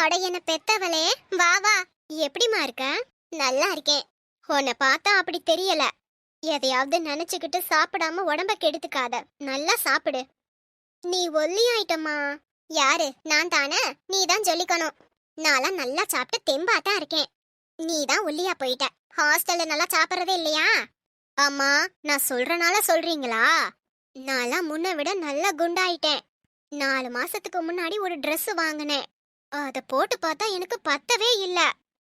அட என்ன பெத்தவளே, வா வா. எப்படிமா இருக்க? நல்லா இருக்கேன். உன்னை பார்த்தா அப்படி தெரியல. எதையாவது நினைச்சுக்கிட்டு சாப்பிடாம உடம்ப கெடுத்துக்காத. நல்லா சாப்பிடு. நீ ஒல்லி ஆயிட்டம்மா. யாரு? நான் தானே? நீ தான் சொல்லிக்கணும். நான்லாம் நல்லா சாப்பிட்டு தெம்பாதான் இருக்கேன். நீ தான் ஒல்லியா போயிட்ட. ஹாஸ்டல்ல நல்லா சாப்பிட்றதே இல்லையா? அம்மா, நான் சொல்றனால சொல்றீங்களா? நான்லாம் முன்ன விட நல்லா குண்டாயிட்டேன். 4 மாசத்துக்கு முன்னாடி ஒரு Dress வாங்கினேன். அத போட்டு பார்த்தா எனக்கு பத்தவே இல்ல.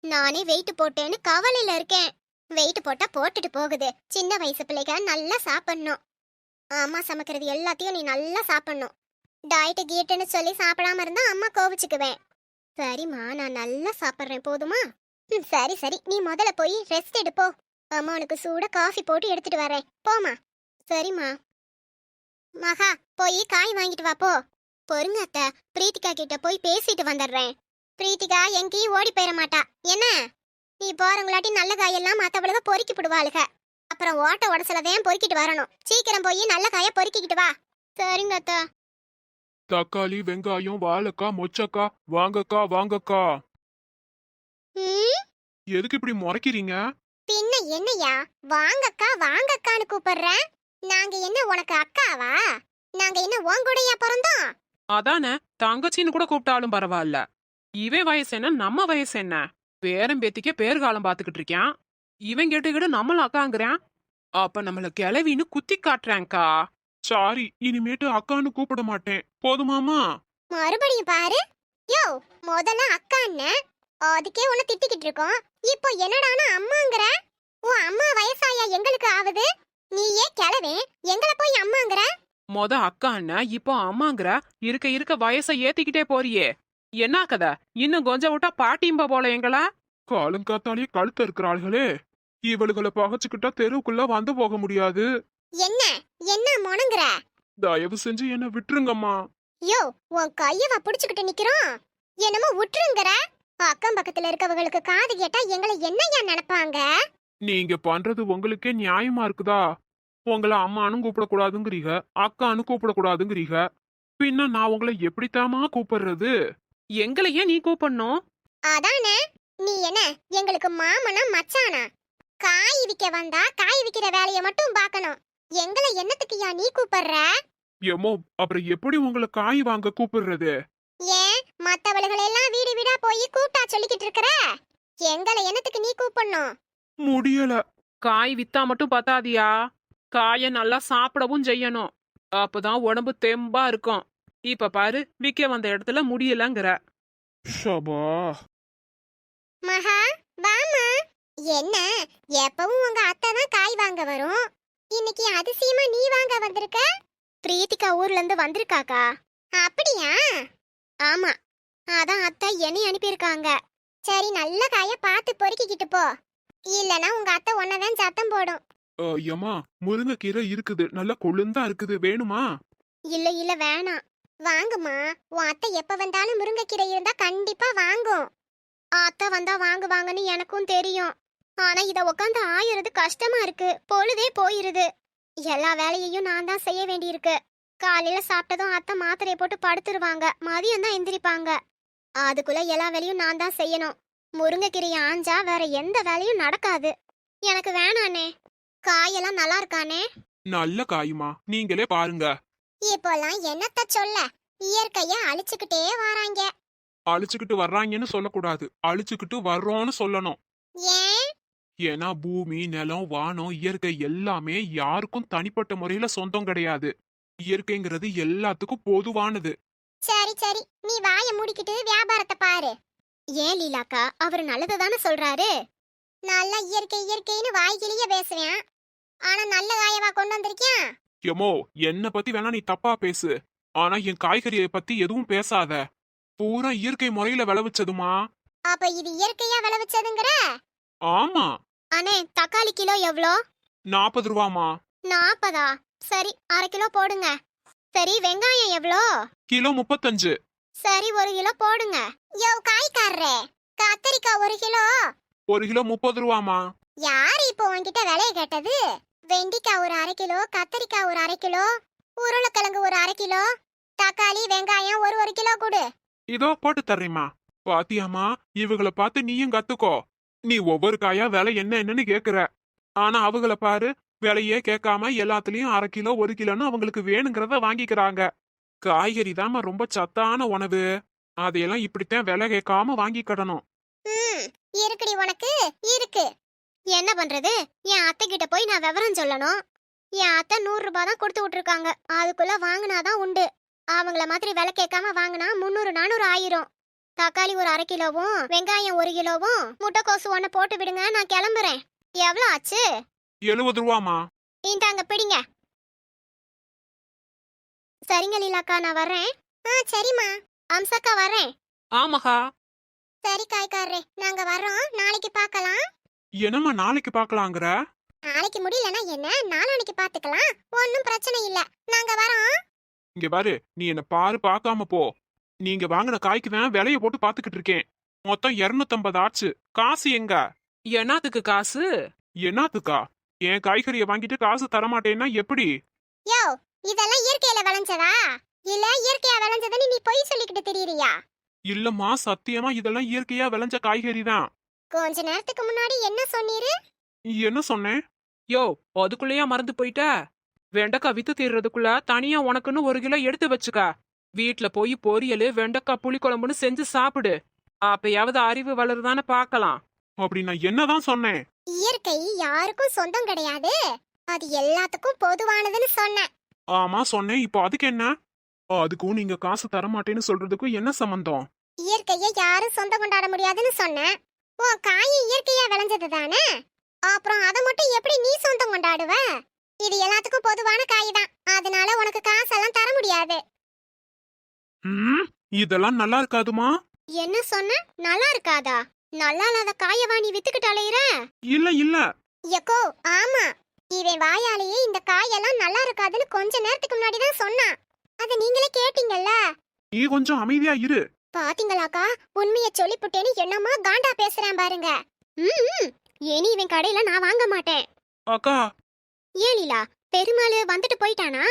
நானே வெயிட் போட்டேன்னு கவலையில இருக்கேன். வெயிட் போட்டா போட்டுட்டு போகுது. சின்ன வயசு பிள்ளைங்க நல்லா சாப்பிடணும். அம்மா சமைக்கிறது எல்லாத்தையும் நீ நல்லா சாப்பிடணும். டயட்டு கீட்டுன்னு சொல்லி சாப்பிடாம இருந்தா அம்மா கோவிச்சுக்குவேன். சரிம்மா, நான் நல்லா சாப்பிட்றேன், போதுமா? சரி சரி, நீ முதல்ல போய் ரெஸ்ட் எடுப்போ. அம்மா உனக்கு சூட காஃபி போட்டு எடுத்துட்டு வரேன், போமா. சரிம்மா. மகா, போய் காய் வாங்கிட்டு வா போ. பொறுங்க அத்தை, பிரீத்திகா கிட்ட போய் பேசிட்டு வந்துடுறேன். பிரீத்திகா எங்கேயும் ஓடி போயிட மாட்டா என்ன? நீ போறவங்களாட்டி நல்ல காயெல்லாம் மத்தவளுக பொறுக்கி விடுவாளுக. அப்புறம் ஓட்ட உடசலதையும் பொறுக்கிட்டு வரணும். சீக்கிரம் போய் நல்ல காய பொறுக்கிக்கிட்டு வா. சரிங்க அத்தை. தக்காளி, வெங்காயம், வாழைக்காய், மொச்சக்கா, வாங்கக்கா வாங்கக்கா. எதுக்கு இப்படி முறைக்கிறீங்க? பின்ன என்னையா வாங்கக்கா வாங்கக்கான்னு கூப்பிடுறேன்? நாங்க என்ன உனக்கு அக்காவா? நாங்க என்ன உன் கூடயா பிறந்தோம்? அதானே, தங்கச்சின்னு கூட கூப்பிட்டாலும் பரவாயில்ல. இவன் வயசு என்ன, நம்ம வயசு என்ன? பேரன் பேத்திக்கே பேர்காலம் பாத்துக்கிட்டு இருக்கான். இவன் கேட்டுக்கிட்டு நம்மள அக்காங்கிறான். அப்ப நம்மள கிளவின்னு குத்தி காட்டுறான்க்கா. சாரி, இனிமேட்டு அக்கான்னு கூப்பிட மாட்டேன், போதுமாமா? மறுபடியும் பாரு. யோ, முதல்ல அக்கான்னு அதுக்கே உன்னை திட்டிக்கிட்டு இருக்கோம். இப்போ என்னடானா அம்மாங்கற? உன் அம்மா வயசாயா எங்களுக்கு ஆகுது? நீயே கிளவே எங்களை போய் அம்மாங்கற? மொத அக்கான்னா இப்போ அம்மாங்கிற. இருக்க இருக்க வயசை ஏத்திக்கிட்டே போறியே. என்ன கதை? இன்னும் கொஞ்சம் விட்டா பாட்டிம்பா போல எங்களா? காலங்காத்தாலே கழுத்த இருக்கிறாள்களே. இவளுகளை பகச்சுக்கிட்டா தெருவுக்குள்ள வந்து போக முடியாது. என்ன என்ன மொனங்கற? தயவு செஞ்சு என்ன விட்டுருங்கம்மா. யோ, உன் கையவ புடிச்சுக்கிட்டு நிக்கிறோம். என்னமோ விட்டுருங்கற? அக்கம் பக்கத்துல இருக்கவங்களுக்கு காது கேட்டா எங்களை என்னையா நினைப்பாங்க? நீங்க பண்றது உங்களுக்கே நியாயமா இருக்குதா? உங்களை அம்மானும் கூப்பிடக்கூடாதுங்கிறீங்க, அக்கானு கூப்பிடக்கூடாதுங்கிறீங்க. பின்ன நான் உங்களை எப்படித்தாமா கூப்பிடுறது? எங்களையே நீ கூப்பிடணும்? அதானே. நீ என்ன எங்களுக்கு மாமனா மச்சானா? காய் விக்க வந்தா காய் விக்கிற வேலைய மட்டும் பார்க்கணும். எங்களை என்னத்துக்குயா நீ கூப்பிடுற? எம்மோ, அப்புறம் எப்படி உங்களை காய் வாங்க கூப்பிடுறது? ஏன் மத்தவளுகளெல்லாம் வீடு வீடா போய் கூப்பிட்டா சொல்லிக்கிட்டு இருக்கற? எங்களை என்னத்துக்கு நீ கூப்பிடணும்? முடியல. காய் வித்தா மட்டும் பத்தாதியா, காய நல்லா சாப்பிடவும் செய்யணும். அப்பதான் உடம்பு தெம்பா இருக்கும். இப்ப பாரு, விக்க வந்த இடத்துல முடியலங்கிற. ஷபா. மகா, வாமா. என்ன எப்பவும் உங்க அத்தை தான் காய் வாங்க வரும். இன்னைக்கு அதிசயமா நீ வாங்க வந்திருக்க? பிரீத்திகா ஊர்ல இருந்து வந்திருக்காக்கா. அப்படியா? ஆமா, அதான் அத்தை என்னை அனுப்பியிருக்காங்க. சரி, நல்ல காய பார்த்து பொறுக்கிக்கிட்டு போ. இல்லனா உங்க அத்தை ஒன்னதான் சத்தம் போடும். ஏம்மா, முருங்கைக்கீரை இருக்குது, நல்லா கொழுந்தா இருக்குது, வேணுமா? இல்ல இல்ல வேணாம். வாங்குமா, உன் அத்தை எப்ப வந்தாலும் முருங்கைக்கீரை இருந்தா கண்டிப்பா வாங்கும். அத்தை வந்தா வாங்குவாங்கன்னு எனக்கும் தெரியும். ஆனா இத உட்காந்து ஆயுறது கஷ்டமா இருக்கு. பொழுதே போயிருது. எல்லா வேலையையும் நான் தான் செய்ய வேண்டியிருக்கு. காலையில சாப்பிட்டதும் அத்தை மாத்திரையை போட்டு படுத்துருவாங்க. மதியம் தான் எந்திரிப்பாங்க. அதுக்குள்ள எல்லா வேலையும் நான் தான் செய்யணும். முருங்கைக்கீரையை ஆஞ்சா வேற எந்த வேலையும் நடக்காது. எனக்கு வேணானே. காயெல்லாம் நல்லா இருக்கானே? நல்ல காயுமா, நீங்களே பாருங்க. இப்போலாம் என்னத்த சொல்ல, இயற்கைய அழிச்சுக்கிட்டே வராங்க. அழிச்சுக்கிட்டு வர்றாங்கன்னு சொல்லக்கூடாது, அழிச்சுக்கிட்டு வர்றோம்னு சொல்லணும். ஏன்? ஏன்னா பூமி, நிலம், வானம், இயற்கை எல்லாமே யாருக்கும் தனிப்பட்ட முறையில சொந்தம் கிடையாது. இயற்கைங்கிறது எல்லாத்துக்கும் பொதுவானது. சரி சரி, நீ வாயை மூடிக்கிட்டு வியாபாரத்தை பாரு. ஏன் லீலாக்கா, அவர் நல்லதுதானே சொல்றாரு. நல்ல இயற்கை இயற்கைன்னு வாய்க்கிலேயே பேசுவேன். ஆனா நல்ல காயவா கொண்டு வந்திருக்கியா? எமோ, என்ன பத்தி வேணா நீ தப்பா பேசு, ஆனா என் காய்கறியை பத்தி எதுவும் பேசாத. பூரா இயற்கை முறையில விளைவிச்சதுமா. அப்ப இது இயற்கையா விளைவிச்சதுங்கற? ஆமா. அண்ணே, தக்காளி கிலோ எவ்வளோ? 40 ரூபாமா. 40? சரி, 1/2 கிலோ போடுங்க. சரி, வெங்காயம் எவ்வளோ? கிலோ 35. சரி, 1 கிலோ போடுங்க. யோ காய்காரரே, கத்தரிக்காய் 1 கிலோ. 1 கிலோ 30 ரூபாமா. யார் இப்போ உன்கிட்ட விலைய கேட்டது? வெண்டிக்காய் 1/2 கிலோ, கத்தரிக்காய் 1/2 கிலோ, உருளைக்கிழங்கு 1/2 கிலோ, தக்காளி வெங்காயம் 1 கிலோ கொடு. இதோ போட்டு தர்றேம்மா. பாத்தியாமா, இவங்கள பார்த்து நீயும் கத்துக்கோ. நீ ஒவ்வொரு காயா விலை என்னன்னு கேக்குற. ஆனா அவங்கள பாரு, விலையே கேட்காம எல்லாத்துலயும் 1/2 கிலோ 1 கிலோன்னு அவங்களுக்கு வேணுங்கிறத வாங்கிக்கிறாங்க. காய்கறி தாம்மா ரொம்ப சத்தான உணவு. அதையெல்லாம் இப்படித்தான் விலை கேட்காம வாங்கிக்கிடணும். ம் இருக்குடி உனக்கு இருக்கு. என்ன பண்றது? என் அத்தை கிட்ட போய் நான் விவரம் சொல்லணும். என் அத்தை 100 ரூபாய் தான் கொடுத்து விட்டுருக்காங்க. அதுக்குள்ள வாங்கினாதான் உண்டு. அவங்கள மாதிரி விலை கேட்காம வாங்கினா 300 400 ஆயிரும். தக்காளி ஒரு 1/2 கிலோவும் வெங்காயம் 1 கிலோவும் முட்டைக்கோசு ஒன்று போட்டு விடுங்க, நான் கிளம்புறேன். எவ்வளோ ஆச்சு? 70 ரூபாமா. இந்தாங்க பிடிங்க. சரிங்க லீலாக்கா, நான் வர்றேன். சரிம்மா. அம்சக்கா வர்றேன். ஆமாக்கா. சரி காய்க்காரரே, நாங்க வர்றோம். நாளைக்கு பார்க்கலாம். என்னம்மா நாளைக்கு பார்க்கலாங்கிற? நாளைக்கு முடியலன்னா என்ன, நாளானைக்கு பார்த்துக்கலாம். ஒன்றும் பிரச்சனை இல்ல. நாங்க வரோம். இங்க பாரு, நீ என்ன பாரு பார்க்காம போ. நீங்க வாங்கின காய்க்கு தான் விலைய போட்டு பாத்துக்கிட்டு இருக்கேன். மொத்தம் 250 ஆச்சு. காசு எங்க? என்னத்துக்கு காசு? என்னத்துக்கா? என் காய்கறியை வாங்கிட்டு காசு தரமாட்டேன்னா எப்படி? யோ, இதெல்லாம் இயற்கையில விளைஞ்சதா இல்ல இயற்கையா விளைஞ்சதுன்னு நீ பொய் சொல்லிக்கிட்டு திரியறியா? இல்லம்மா, சத்தியமா இதெல்லாம் இயற்கையா விளைஞ்ச காய்கறி தான். கொஞ்ச நேரத்துக்கு முன்னாடி என்ன சொன்னீரு? என்ன சொன்னேன்? யோ, அதுக்குள்ளேயா மறந்து போயிட்ட? வெண்டைக்காய் வித்து தீர்றதுக்குள்ள தனியா உனக்குன்னு 1 கிலோ எடுத்து வச்சுக்க. வீட்ல போய் பொரியல் வெண்டைக்காய் புளிக்குழம்புன்னு செஞ்சு சாப்பிடு. அப்பயாவது அறிவு வளருதான்னு பார்க்கலாம். அப்படி நான் என்னதான் சொன்னேன்? இயற்கை யாருக்கும் சொந்தம் கிடையாது, அது எல்லாத்துக்கும் பொதுவானதுன்னு சொன்னேன். ஆமா சொன்னேன். இப்போ அதுக்கு என்ன? அதுக்கும் நீங்க காசு தரமாட்டேன்னு சொல்றதுக்கும் என்ன சம்பந்தம்? இயற்கையை யாரும் சொந்தம் கொண்டாட முடியாதுன்னு சொன்னேன். உன் காய் இயற்கையா விளைஞ்சது தானே, அப்புறம் அதை மட்டும் எப்படி நீ சொந்தம் கொண்டாடுவ? இது எல்லாத்துக்கும் பொதுவான காய் தான், அதனால உனக்கு காசெல்லாம் தர முடியாது. ம், இதெல்லாம் நல்லா இருக்காதுமா. என்ன சொன்ன? நல்லா இருக்காதா? நல்லா இல்லாத காயவா நீ வித்துக்கிட்டு அலையிற? இல்ல இல்ல. எக்கோ, ஆமா, இவன் வாயாலேயே இந்த காயெல்லாம் நல்லா இருக்காதுன்னு கொஞ்ச நேரத்துக்கு முன்னாடி தான் சொன்னான். அத நீங்களே கேட்டீங்கல்ல. நீ கொஞ்சம் அமைதியா இரு. பாத்தீங்களாக்கா, உண்மையை சொல்லிப்புட்டேன்னு என்னமா காண்டா பேசுறேன் பாருங்க. இனி இவன் கடையில நான் வாங்க மாட்டேன். அக்கா. ஏலிலா, பெருமாள் வந்துட்டு போயிட்டானா?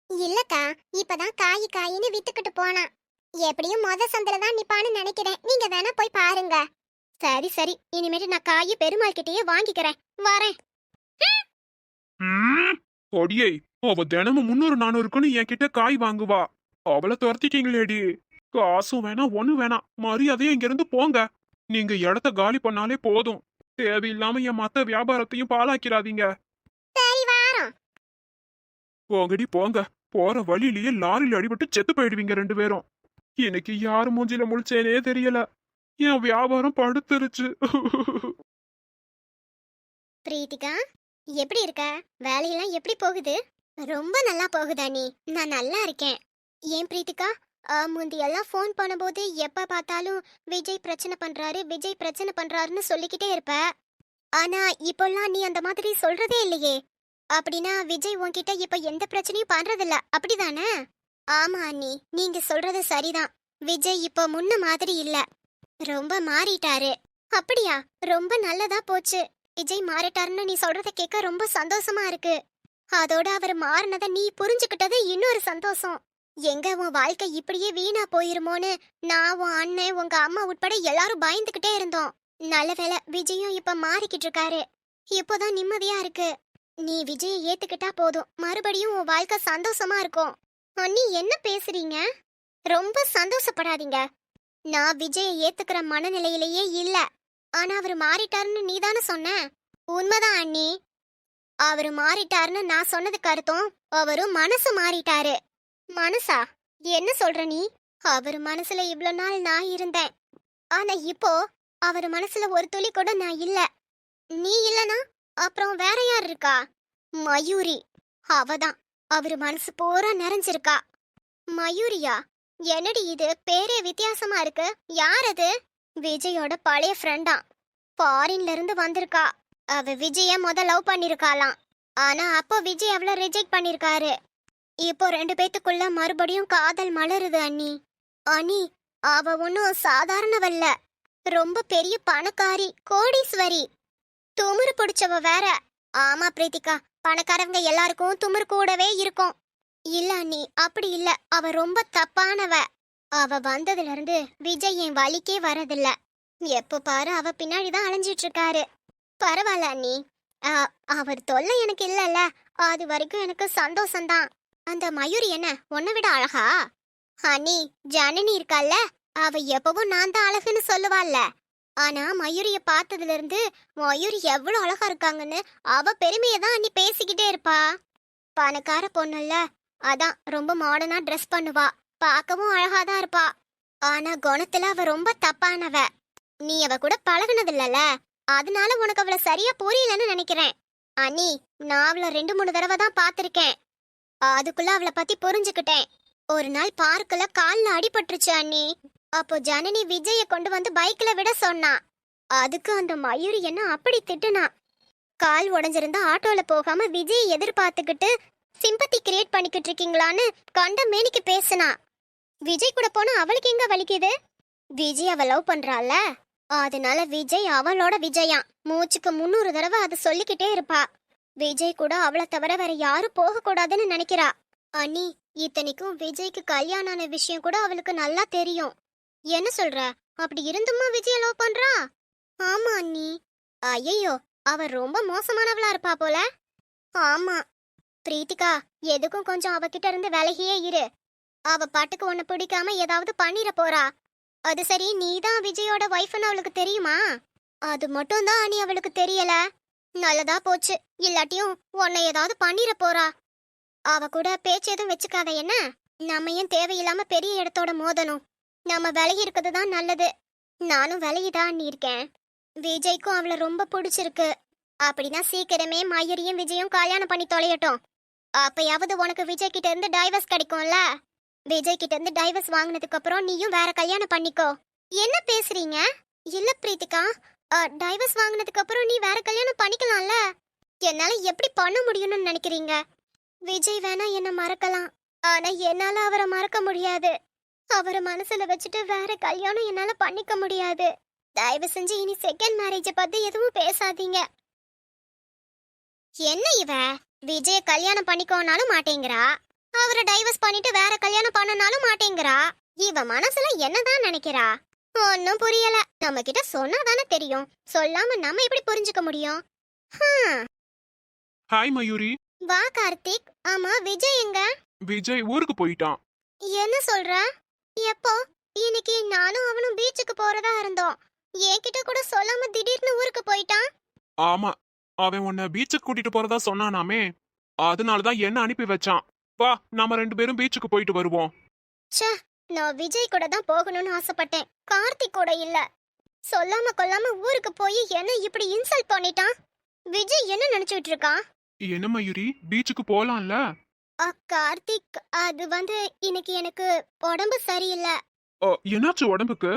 இல்லக்கா, இப்பதான் காயின்னு வித்துக்கிட்டு போனான். எப்படியும் மொத சந்தில தான் நிப்பான்னு நினைக்கிறேன். நீங்க வேணா போய் பாருங்க. சரி சரி, இனிமேட்டு நான் காய் பெருமாள் கிட்டயே வாங்கிக்கிறேன். வரேன். கொடியை, அவ தினமும் 300 400க்குன்னு என்கிட்ட காய் வாங்குவா. அவளை துரத்திட்டீங்களேடி. காசும் வேணாம் ஒண்ணும் வேணாம், மரியாதையா இங்க இருந்து போங்க. நீங்க இடத்த காலி பண்ணாலே போதும். தேவையில்லாம என் மத்த வியாபாரத்தையும் பாழாக்கிறாதீங்க. சரி வாரோம். போங்கடி போங்க. போற வழியிலேயே லாரியில் அடிபட்டு செத்து போயிடுவீங்க 2 பேரும். இன்னைக்கு யாரு மூஞ்சில முழிச்சேனே தெரியல. என் வியாபாரம் படுத்துருச்சு. பிரீத்திகா, எப்படி இருக்க? வேலையெல்லாம் எப்படி போகுது? ரொம்ப நல்லா போகுதா நீ? நான் நல்லா இருக்கேன். ஏன் பிரீத்திகா, முந்தியெல்லாம் ஃபோன் பண்ணும்போது எப்ப பார்த்தாலும் விஜய் பிரச்சனை பண்றாரு விஜய் பிரச்சனை பண்றாருன்னு சொல்லிக்கிட்டே இருப்ப. ஆனா இப்போல்லாம் நீ அந்த மாதிரி சொல்றதே இல்லையே. அப்படின்னா விஜய் உன்கிட்ட இப்ப எந்த பிரச்சனையும் பண்றதில்ல, அப்படிதானே? ஆமா அண்ணி, நீங்க சொல்றது சரிதான். விஜய் இப்ப முன்ன மாதிரி இல்ல, ரொம்ப மாறிட்டாரு. அப்படியா? ரொம்ப நல்லதா போச்சு. விஜய் மாறிட்டாருன்னு நீ சொல்றத கேட்க ரொம்ப சந்தோஷமா இருக்கு. அதோட அவர் மாறினதை நீ புரிஞ்சுக்கிட்டது இன்னொரு சந்தோஷம். எங்க உன் வாழ்க்கை இப்படியே வீணா போயிருமோன்னு நான், உன் அண்ணன், உங்க அம்மா உட்பட எல்லாரும் பயந்துகிட்டே இருந்தோம். நல்ல வேளை விஜயும் இப்ப மாறிக்கிட்டு இருக்காரு. இப்போதான் நிம்மதியா இருக்கு. நீ விஜயை ஏத்துக்கிட்டா போதும், மறுபடியும் உன் வாழ்க்கை சந்தோஷமா இருக்கும். அண்ணி என்ன பேசுறீங்க? ரொம்ப சந்தோஷப்படாதீங்க. நான் விஜயை ஏத்துக்கிற மனநிலையிலேயே இல்ல. ஆனா அவர் மாறிட்டாருன்னு நீதானே சொன்ன. உண்மைதான் அண்ணி, அவரு மாறிட்டாருன்னு நான் சொன்னதுக்கு அர்த்தம் அவரும் மனசு மாறிட்டாரு. மனசா? என்ன சொல்ற நீ? அவர் மனசுல இவ்வளவு நாள் நான் இருந்தேன். ஆனா இப்போ அவர் மனசுல ஒரு துளி கூட நான் இல்ல. நீ இல்லனா அப்புறம் வேற யார் இருக்கா? மயூரி, அவதான் அவரு மனசு பூரா நிறைஞ்சிருக்கா. மயூரியா? என்னடி இது, பேரே வித்தியாசமா இருக்கு. யார் அது? விஜயோட பழைய ஃப்ரெண்டா, ஃபாரின்ல இருந்து வந்திருக்கா. அவ விஜய லவ் பண்ணிருக்காளாம். ஆனா அப்போ விஜய் அவளை ரிஜெக்ட் பண்ணிருக்காரு. இப்போ 2 பேத்துக்குள்ள மறுபடியும் காதல் மலருது அண்ணி. அண்ணி, அவ ஒன்னும் சாதாரணவல்ல, ரொம்ப பெரிய பணக்காரி, கோடீஸ்வரி. துமுறு பிடிச்சவ வேற. ஆமா பிரீத்திகா, பணக்காரங்க எல்லாருக்கும் துமுறு கூடவே இருக்கும். இல்ல அண்ணி, அப்படி இல்ல, அவ ரொம்ப தப்பானவ. அவ வந்ததுல இருந்து விஜய் என் வழிக்கே வரதில்ல. எப்ப பாரு அவ பின்னாடிதான் அலைஞ்சிட்டு இருக்காரு. பரவாயில்ல அண்ணி. அவர் தொல்லை எனக்கு இல்லல்ல. அது வரைக்கும் எனக்கு சந்தோஷம்தான். அந்த மயூரி என்ன உன்னை விட அழகா? அண்ணி, ஜனனி இருக்கால்ல, அவ எப்பவும் நான் தான் அழகுன்னு சொல்லுவாள்ல. ஆனா மயூரிய பார்த்ததுல இருந்து மயூரி எவ்வளவு அழகா இருக்காங்கன்னு அவ பெருமையை தான் அண்ணி பேசிக்கிட்டே இருப்பா. பணக்கார பொண்ணுல்ல, அதான் ரொம்ப மாடர்னா ட்ரெஸ் பண்ணுவா. பார்க்கவும் அழகாதான் இருப்பா. ஆனா குணத்துல அவ ரொம்ப தப்பானவ. நீ அவ கூட பழகுனது இல்லல, அதனால உனக்கு அவளை சரியா புரியலன்னு நினைக்கிறேன். அண்ணி, நான் அவளை 2-3 தடவை தான் பார்த்திருக்கேன். அதுக்குள்ள அவளை பத்தி புரிஞ்சுக்கிட்டேன். ஒரு நாள் பார்க்கல கால்ல அடிபட்டுருச்சு அண்ணி. அப்போ ஜனனி விஜய கொண்டு வந்து பைக்ல விட சொன்னா. அதுக்கு அந்த மயூரி என்ன அப்படி திட்டுனா. கால் உடைஞ்சிருந்தா ஆட்டோல போகாம விஜய் எதிர்பார்த்துக்கிட்டு சிம்பத்தி கிரியேட் பண்ணிக்கிட்டு இருக்கீங்களான்னு கண்ட மேனிக்கு பேசுனா. விஜய் கூட போனா அவளுக்கு எங்க வலிக்குது? விஜய் அவ லவ் பண்றால, அதனால விஜய் அவளோட விஜயா. மூச்சுக்கு 300 தடவை அது சொல்லிக்கிட்டே இருப்பா. விஜய் கூட அவளை தவிர வேற யாரும் போக கூடாதுன்னு நினைக்கிறா. அண்ணி, இத்தனைக்கும் விஜய்க்கு கல்யாணம் ஆன விஷயம் கூட அவளுக்கு நல்லா தெரியும். என்ன சொல்ற? அப்படி இருந்துமா விஜய் லவ் பண்றா? ஆமா அண்ணி. ஐயோ, அவ ரொம்ப மோசமானவளா இருப்பா போல. ஆமா பிரீத்திகா, எதுக்கும் கொஞ்சம் அவகிட்ட இருந்து விலகியே இரு. அவ பாட்டுக்கு உன்னை பிடிக்காம ஏதாவது பண்ணிட போறா. அது சரி, நீதான் விஜயோட வைஃப்னு அவளுக்கு தெரியுமா? அது மட்டும் தான் அண்ணி அவளுக்கு தெரியல. நல்லதா போச்சு, இல்லாட்டியும் உன்னை ஏதாவது பண்ணிட போறா. அவ கூட பேச்சு எதுவும் வச்சுக்காத என்ன? நம்ம ஏன் தேவையில்லாம பெரிய இடத்தோட மோதணும்? நம்ம விலகி இருக்கிறது தான் நல்லது. நானும் விலகிதான் இருக்கேன். விஜய்க்கும் அவளை ரொம்ப பிடிச்சிருக்கு. அப்படின்னா சீக்கிரமே மயூரியும் விஜயும் கல்யாணம் பண்ணி தொலையட்டும். அப்பயாவது உனக்கு விஜய் கிட்ட இருந்து டைவர்ஸ் கிடைக்கும்ல. விஜய் கிட்ட இருந்து டைவர்ஸ் வாங்கினதுக்கு அப்புறம் நீயும் வேற கல்யாணம் பண்ணிக்கோ. என்ன பேசுறீங்க? இல்ல பிரீத்திகா, டைவர்ஸ் வாங்கினதுக்கு அப்புறம் நீ வேற கல்யாணம் பண்ணிக்கலாம்ல. என்னால எப்படி பண்ண முடியும்னு நினைக்கிறீங்க? விஜய் வேணா என்ன மறக்கலாம், ஆனா என்னால அவரை மறக்க முடியாது. அவரை மனசுல வச்சுட்டு வேற கல்யாணம் என்னால பண்ணிக்க முடியாது. தயவு செஞ்சு இனி செகண்ட் மேரேஜ பத்தி எதுவும் பேசாதீங்க. என்ன இவ விஜய கல்யாணம் பண்ணிக்கோனாலும் மாட்டேங்கிறா, அவரை டைவர்ஸ் பண்ணிட்டு வேற கல்யாணம் பண்ணனாலும் மாட்டேங்கிறா. இவ மனசுல என்னதான் நினைக்கிறா? ஒன்னும் புரியல. நம்ம கிட்ட சொன்னாதானே தெரியும், சொல்லாம நம்ம எப்படி புரிஞ்சுக்க முடியும்? ஹாய் மயூரி. வா கார்த்திக். ஆமா, விஜய் எங்க? விஜய் ஊருக்கு போயிட்டான். என்ன சொல்ற? எப்போ? இன்னைக்கு நானும் அவனும் பீச்சுக்கு போறதா இருந்தோம். என்கிட்ட கூட சொல்லாம திடீர்னு ஊருக்கு போயிட்டான். ஆமா, அவன் உன்னை பீச்சுக்கு கூட்டிட்டு போறதா சொன்னானாமே, அதனாலதான் என்ன அனுப்பி வச்சான். வா, நாம 2 பேரும் பீச்சுக்கு போயிட்டு வருவோம். ச்சே, நான் விஜய் கூட தான் போகணும்னு ஆசைப்பட்டேன், கார்த்திக் கூட இல்ல. சொல்லாம கொல்லாம ஊருக்கு போய் என்ன இப்படி இன்சல்ட் பண்ணிட்டான். விஜய் என்ன நினைச்சிட்டு இருக்கான்? என்ன மயூரி, பீச்சுக்கு போலாம்ல? கார்த்திக், அது வந்து இன்னைக்கு எனக்கு உடம்பு சரியில்லை. என்னாச்சு உடம்புக்கு?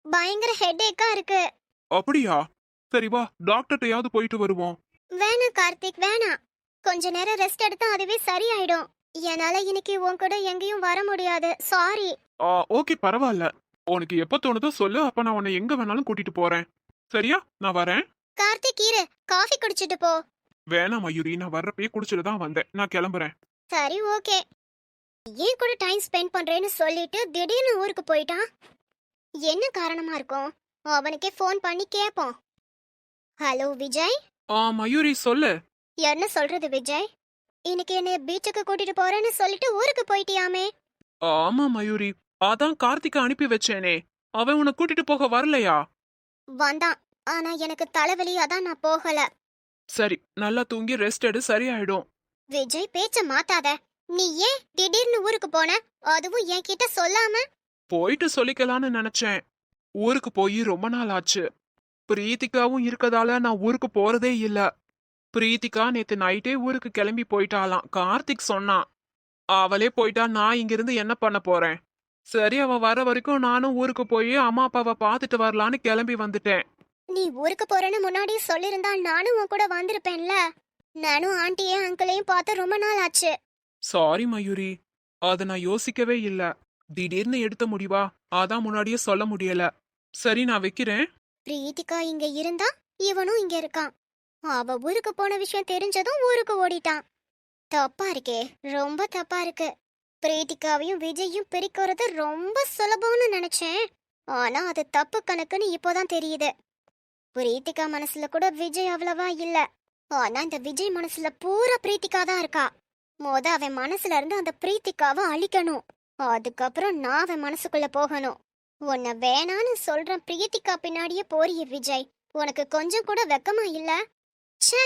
பயங்கர ஹெட்டேக்கா இருக்கு. அப்படியா? சரி வா, டாக்டர்கிட்டயாவது போயிட்டு வருவோம். வேணாம் கார்த்திக், வேணாம். கொஞ்ச நேரம் ரெஸ்ட் எடுத்தா அதுவே சரியாயிடும். என்னால இன்னைக்கு உன் கூட எங்கேயும் வர முடியாது, சாரி. ஓகே, பரவாயில்ல. உனக்கு எப்ப தோணுதோ சொல்லு, அப்ப நான் உன்னை எங்க வேணாலும் கூட்டிட்டு போறேன். சரியா? நான் வரேன். கார்த்திக் இரு, காஃபி குடிச்சிட்டு போ. வேணாம் மயூரி, நான் வர்றப்பயே குடிச்சிட்டு தான் வந்தேன். நான் கிளம்புறேன். சரி, ஓகே. ஏன் கூட டைம் ஸ்பெண்ட் பண்றேன்னு சொல்லிட்டு திடீர்னு ஊருக்கு போயிட்டான். என்ன காரணமா இருக்கும்? அவனுக்கே ஃபோன் பண்ணி கேட்போம். ஹலோ விஜய். மயூரி சொல்லு. என்ன சொல்றது விஜய்? இன்னைக்கு என்ன பீச்சுக்கு கூட்டிட்டு போறேன்னு சொல்லிட்டு ஊருக்கு போயிட்டியாமே? ஆமா மயூரி, அதான் கார்த்திகை அனுப்பி வச்சேனே, அவன் உன்னை கூட்டிட்டு போக வரலையா? வந்தான், ஆனா எனக்கு தலைவலி, அதான் நான் போகல. சரி, நல்லா தூங்கி ரெஸ்ட் எடு, சரியாயிடும். விஜய், பேச்ச மாத்தாத. நீ ஏன் திடீர்னு ஊருக்கு போன, அதுவும் என்கிட்ட சொல்லாம? போயிட்டு சொல்லிக்கலான்னு நினைச்சேன். ஊருக்கு போய் ரொம்ப நாள் ஆச்சு. பிரீத்திகாவும் இருக்கதால நான் ஊருக்கு போறதே இல்ல. பிரீத்திகா நேத்து நைட்டே ஊருக்கு கிளம்பி போயிட்டாலாம், கார்த்திக் சொன்னான். அவளே போயிட்டா, நான் இங்கிருந்து என்ன பண்ண போறேன்? சரி, அவ வர வரைக்கும் நானும் ஊருக்கு போய் அம்மா அப்பாவை பார்த்துட்டு வரலான்னு கிளம்பி வந்துட்டேன். நீ ஊருக்கு போறேன்னு முன்னாடியே சொல்லிருந்தா நானும் உன் கூட வந்திருப்பேன்ல. நானும் ஆண்டியும் அங்கிளையும் பார்த்து ரொம்ப நாள் ஆச்சு. சாரி மயூரி, அத நான் யோசிக்கவே இல்ல. திடீர்னு எடுத்த முடிவா, அதான் முன்னாடியே சொல்ல முடியல. சரி, நான் வைக்கிறேன். பிரீத்திகா இங்க இருந்தா இவனும் இங்க இருக்கான். அவ ஊருக்கு போன விஷயம் தெரிஞ்சதும் ஊருக்கு ஓடிட்டான். தப்பா இருக்கே, ரொம்ப தப்பா இருக்கு. பிரீத்திகாவையும் விஜயும் பிரிக்கிறது ரொம்ப சுலபம்னு நினைச்சேன். ஆனா அது தப்பு கணக்குன்னு இப்போதான் தெரியுது. பிரீத்திகா மனசுல கூட விஜய் அவ்வளவா இல்ல. ஆனா இந்த விஜய் மனசுல பூரா பிரீத்திகா தான் இருக்கா. அவன் மனசுல இருந்து அந்த பிரீத்திகாவை அழிக்கணும். அதுக்கப்புறம் நான் அவன் மனசுக்குள்ள போகணும். உன்னை வேணான்னு சொல்றேன், பிரீத்திகா பின்னாடியே போறிய விஜய். உனக்கு கொஞ்சம் கூட வெக்கமா இல்ல? ச்சே,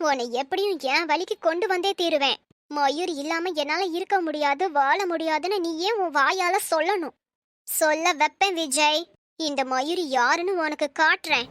உன்னை எப்படியும் என் வழிக்கு கொண்டு வந்தே தீருவேன். மயூர் இல்லாம என்னால இருக்க முடியாது, வாழ முடியாதுன்னு நீ ஏன் உன் வாயால சொல்லணும்? சொல்ல வைப்பேன் விஜய். இந்த மயூர் யாருன்னு உனக்கு காட்டுறேன்.